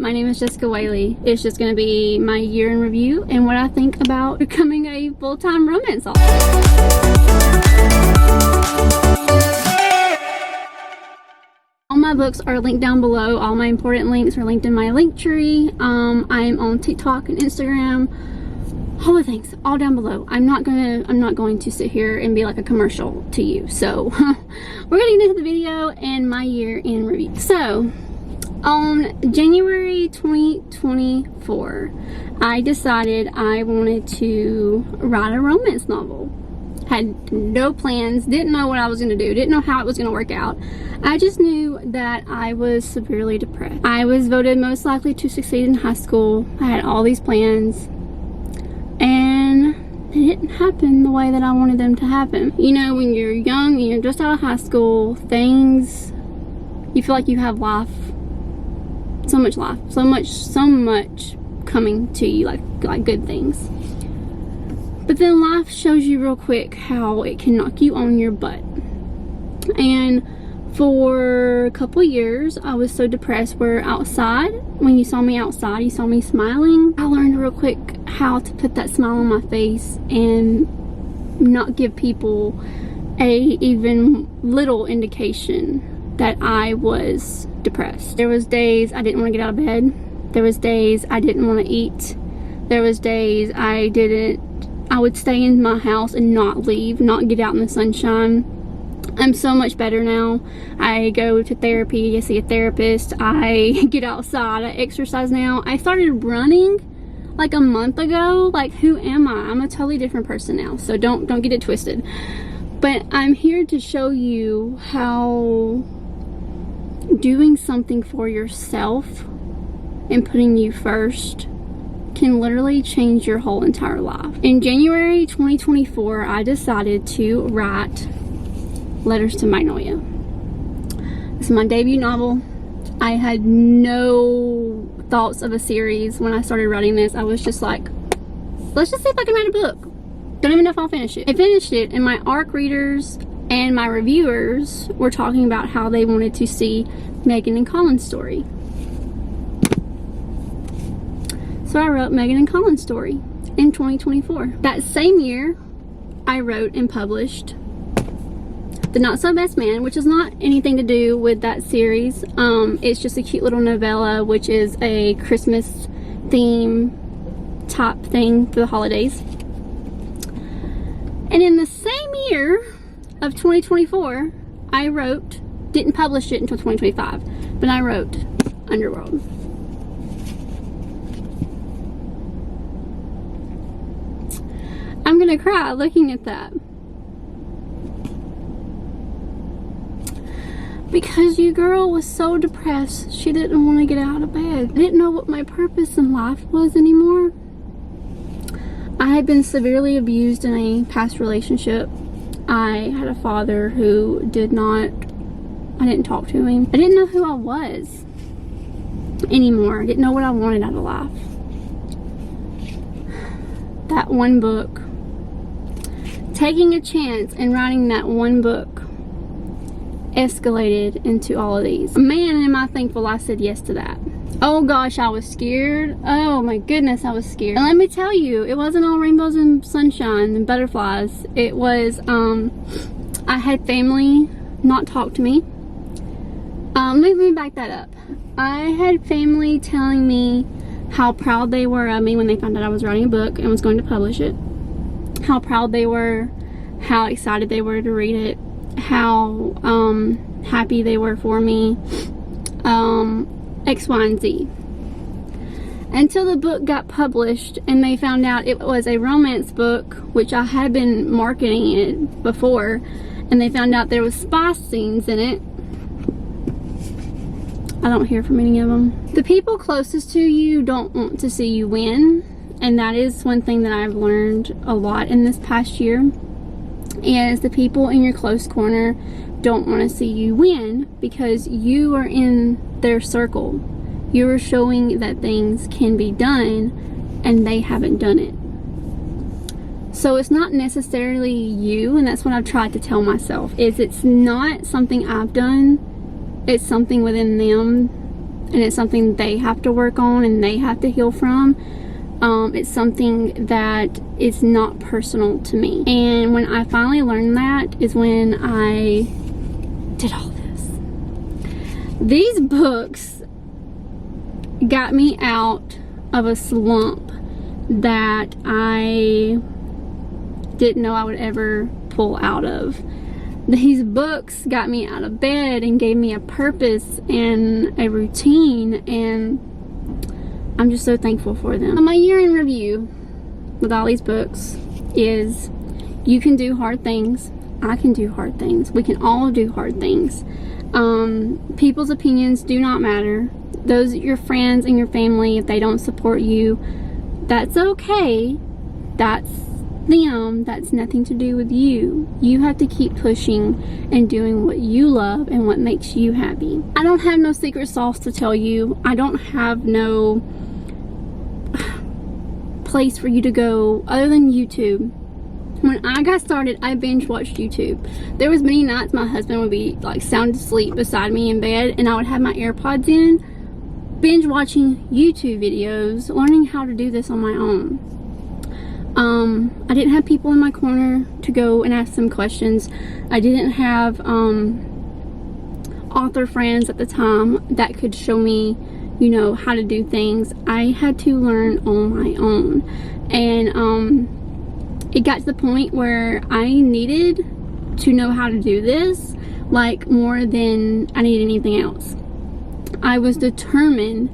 my name is Jessica Whaley. It's just going to be my year in review and what I think about becoming a full-time romance author. All my books are linked down below. All my important links are linked in my link tree. I'm on TikTok and Instagram. All the things, all down below. I'm not going to sit here and be like a commercial to you. So we're gonna get into the video and my year in review. So on January 2024, I decided I wanted to write a romance novel. Had no plans, didn't know what I was gonna do, didn't know how it was gonna work out. I just knew that I was severely depressed. I was voted most likely to succeed in high school. I had all these plans, and it didn't happen the way that I wanted them to happen. You know, when you're young and you're just out of high school, things, you feel like you have life, so much life, so much coming to you, like good things. But then life shows you real quick how it can knock you on your butt. And for a couple years, I was so depressed where outside, when you saw me outside, you saw me smiling. I learned real quick how to put that smile on my face and not give people a even little indication that I was depressed. There was days I didn't want to get out of bed. There was days I didn't want to eat. There was days I would stay in my house and not leave, not get out in the sunshine. I'm so much better now. I go to therapy, I see a therapist, I get outside, I exercise now. I started running like a month ago. Like, who am I? I'm a totally different person now, so don't get it twisted. But I'm here to show you how doing something for yourself and putting you first can literally change your whole entire life. In January 2024, I decided to write Letters to Magnolia. It's my debut novel. I had no thoughts of a series when I started writing this. I was just like, let's just see if I can write a book. Don't even know if I'll finish it. I finished it, and my ARC readers and my reviewers were talking about how they wanted to see Megan and Colin's story. So I wrote Megan and Colin's story in 2024. That same year, I wrote and published The Not So Best Man, which is not anything to do with that series. It's just a cute little novella, which is a Christmas theme type thing for the holidays. And in the same year of 2024, I wrote, didn't publish it until 2025, but I wrote Underworld. I'm gonna cry looking at that. Because your girl was so depressed, she didn't want to get out of bed. I didn't know what my purpose in life was anymore. I had been severely abused in a past relationship. I had a father who I didn't talk to him. I didn't know who I was anymore. I didn't know what I wanted out of life. That one book, taking a chance and writing that one book, escalated into all of these. Man, am I thankful I said yes to that. Oh gosh, I was scared. Oh my goodness, I was scared. And let me tell you, it wasn't all rainbows and sunshine and butterflies. It was, I had family not talk to me. Let me back that up. I had family telling me how proud they were of me when they found out I was writing a book and was going to publish it. How proud they were, how excited they were to read it, how happy they were for me, X, Y, and Z. Until the book got published and they found out it was a romance book, which I had been marketing it before, and they found out there was spice scenes in it. I don't hear from any of them. The people closest to you don't want to see you win, and that is one thing that I've learned a lot in this past year, is the people in your close corner don't want to see you win because you are in their circle. You are showing that things can be done and they haven't done it. So it's not necessarily you, and that's what I've tried to tell myself, is it's not something I've done, it's something within them and it's something they have to work on and they have to heal from. It's something that is not personal to me. And when I finally learned that is when I did all this. These books got me out of a slump that I didn't know I would ever pull out of. These books got me out of bed and gave me a purpose and a routine, and I'm just so thankful for them. My year in review with all these books is you can do hard things. I can do hard things. We can all do hard things. People's opinions do not matter. Those your friends and your family, if they don't support you, that's okay. That's them. That's nothing to do with you. You have to keep pushing and doing what you love and what makes you happy. I don't have no secret sauce to tell you. I don't have no place for you to go other than YouTube. When I got started, I binge watched YouTube. There was many nights my husband would be like sound asleep beside me in bed, and I would have my AirPods in, binge watching YouTube videos, learning how to do this on my own. I didn't have people in my corner to go and ask them questions. I didn't have author friends at the time that could show me, you know, how to do things. I had to learn on my own. And it got to the point where I needed to know how to do this, like, more than I needed anything else. I was determined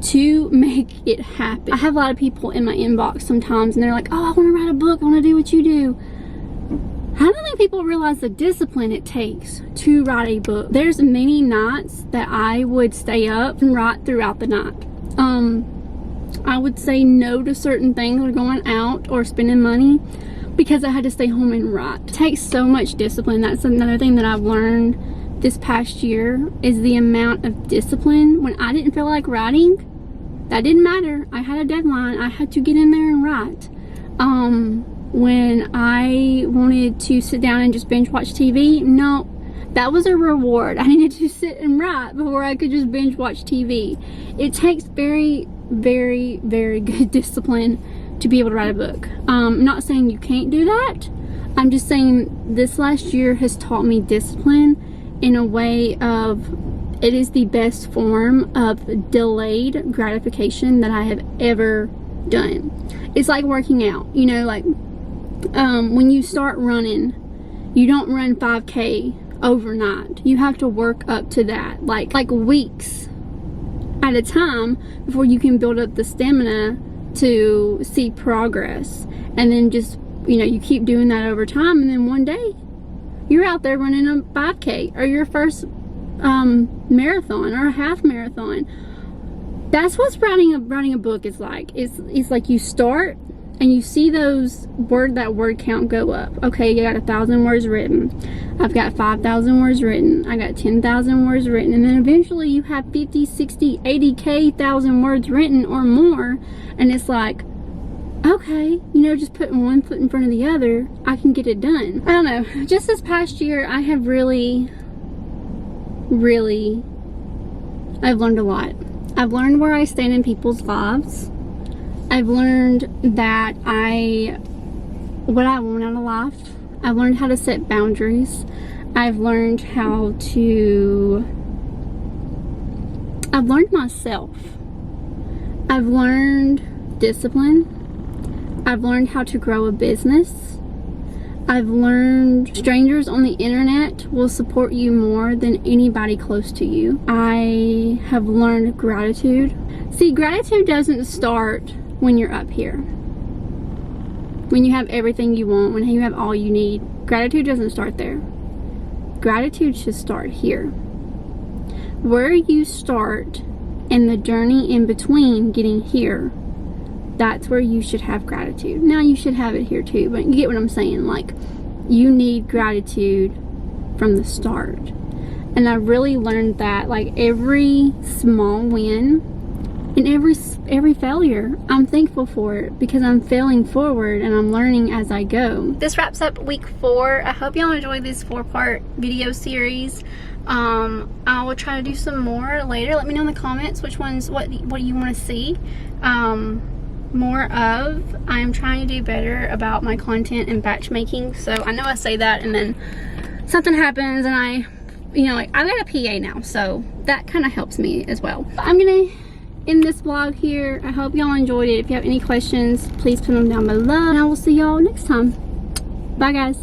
to make it happen. I have a lot of people in my inbox sometimes, and they're like, oh, I want to write a book, I want to do what you do. I don't think people realize the discipline it takes to write a book. There's many nights that I would stay up and write throughout the night. I would say no to certain things, or going out or spending money, because I had to stay home and write. It takes so much discipline. That's another thing that I've learned this past year, is the amount of discipline. When I didn't feel like writing, that didn't matter. I had a deadline. I had to get in there and write. When I wanted to sit down and just binge watch TV, no, that was a reward. I needed to sit and write before I could just binge watch TV. It takes very, very, very good discipline to be able to write a book. I'm not saying you can't do that. I'm just saying this last year has taught me discipline in a way of, it is the best form of delayed gratification that I have ever done. It's like working out, you know, like when you start running, you don't run 5K overnight. You have to work up to that, like weeks at a time, before you can build up the stamina to see progress. And then just, you know, you keep doing that over time, and then one day you're out there running a 5K or your first marathon or a half marathon. That's what writing a book is like. It's like you start and you see that word count go up. Okay, you got 1,000 words written. I've got 5,000 words written. I got 10,000 words written. And then eventually you have 50, 60, 80,000 words written or more. And it's like, okay, you know, just putting one foot in front of the other, I can get it done. I don't know. Just this past year, I have really, I've learned a lot. I've learned where I stand in people's lives. I've learned that what I want out of life. I've learned how to set boundaries. I've learned I've learned myself. I've learned discipline. I've learned how to grow a business. I've learned strangers on the internet will support you more than anybody close to you. I have learned gratitude. See, gratitude doesn't start when you're up here, when you have everything you want, when you have all you need. Gratitude doesn't start there. Gratitude should start here. Where you start and the journey in between getting here, that's where you should have gratitude. Now, you should have it here too, but you get what I'm saying. Like, you need gratitude from the start. And I really learned that, like, every small win in every failure, I'm thankful for it because I'm failing forward and I'm learning as I go. This wraps up week 4. I hope y'all enjoyed this 4-part video series. I will try to do some more later. Let me know in the comments which ones, what you want to see more of. I'm trying to do better about my content and batch making. So I know I say that and then something happens and I got a PA now, so that kind of helps me as well. But I'm gonna end this vlog here. I hope y'all enjoyed it. If you have any questions, please put them down below and I will see y'all next time. Bye guys.